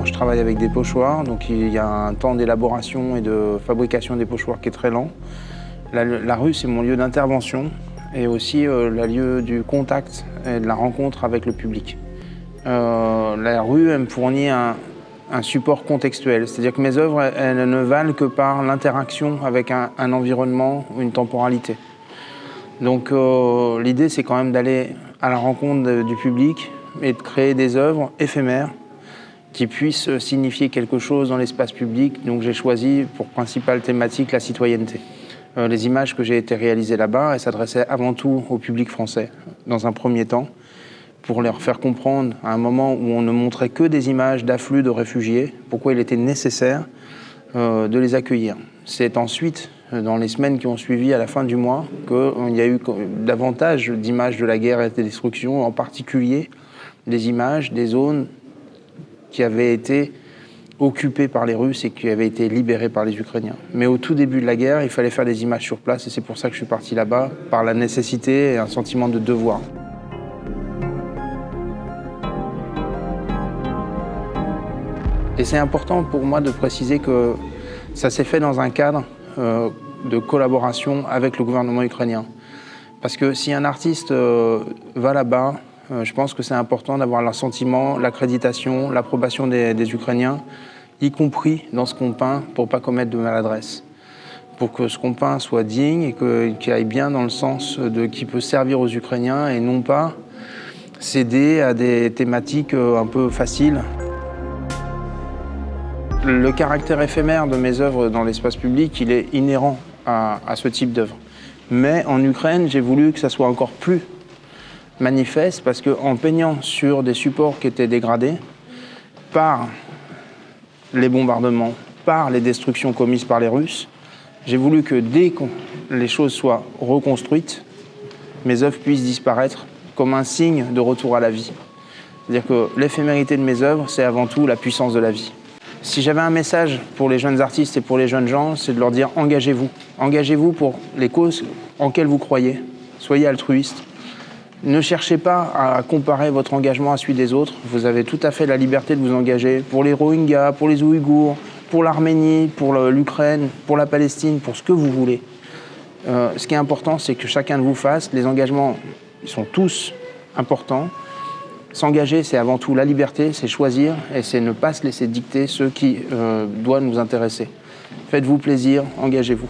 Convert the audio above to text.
je travaille avec des pochoirs, donc il y a un temps d'élaboration et de fabrication des pochoirs qui est très lent. La rue, c'est mon lieu d'intervention et aussi le lieu du contact et de la rencontre avec le public. La rue, elle me fournit un support contextuel, c'est-à-dire que mes œuvres, elles ne valent que par l'interaction avec un environnement ou une temporalité. Donc l'idée, c'est quand même d'aller à la rencontre du public et de créer des œuvres éphémères qui puissent signifier quelque chose dans l'espace public. Donc j'ai choisi pour principale thématique la citoyenneté. Les images que j'ai été réalisées là-bas, elles s'adressaient avant tout au public français, dans un premier temps, pour leur faire comprendre, à un moment où on ne montrait que des images d'afflux de réfugiés, pourquoi il était nécessaire de les accueillir. C'est ensuite, dans les semaines qui ont suivi à la fin du mois, qu'il y a eu davantage d'images de la guerre et des destructions, en particulier des images des zones qui avaient été occupées par les Russes et qui avaient été libérées par les Ukrainiens. Mais au tout début de la guerre, il fallait faire des images sur place et c'est pour ça que je suis parti là-bas, par la nécessité et un sentiment de devoir. Et c'est important pour moi de préciser que ça s'est fait dans un cadre de collaboration avec le gouvernement ukrainien. Parce que si un artiste va là-bas, je pense que c'est important d'avoir l'assentiment, l'accréditation, l'approbation des Ukrainiens, y compris dans ce qu'on peint, pour ne pas commettre de maladresse. Pour que ce qu'on peint soit digne et qu'il aille bien dans le sens qui peut servir aux Ukrainiens et non pas céder à des thématiques un peu faciles. Le caractère éphémère de mes œuvres dans l'espace public, il est inhérent à ce type d'œuvre. Mais en Ukraine, j'ai voulu que ça soit encore plus manifeste parce qu'en peignant sur des supports qui étaient dégradés par les bombardements, par les destructions commises par les Russes, j'ai voulu que dès que les choses soient reconstruites, mes œuvres puissent disparaître comme un signe de retour à la vie. C'est-à-dire que l'éphémérité de mes œuvres, c'est avant tout la puissance de la vie. Si j'avais un message pour les jeunes artistes et pour les jeunes gens, c'est de leur dire engagez-vous. Engagez-vous pour les causes en quelles vous croyez. Soyez altruistes. Ne cherchez pas à comparer votre engagement à celui des autres. Vous avez tout à fait la liberté de vous engager pour les Rohingyas, pour les Ouïghours, pour l'Arménie, pour l'Ukraine, pour la Palestine, pour ce que vous voulez. Ce qui est important, c'est que chacun de vous fasse. Les engagements sont tous importants. S'engager, c'est avant tout la liberté, c'est choisir et c'est ne pas se laisser dicter ce qui doit nous intéresser. Faites-vous plaisir, engagez-vous.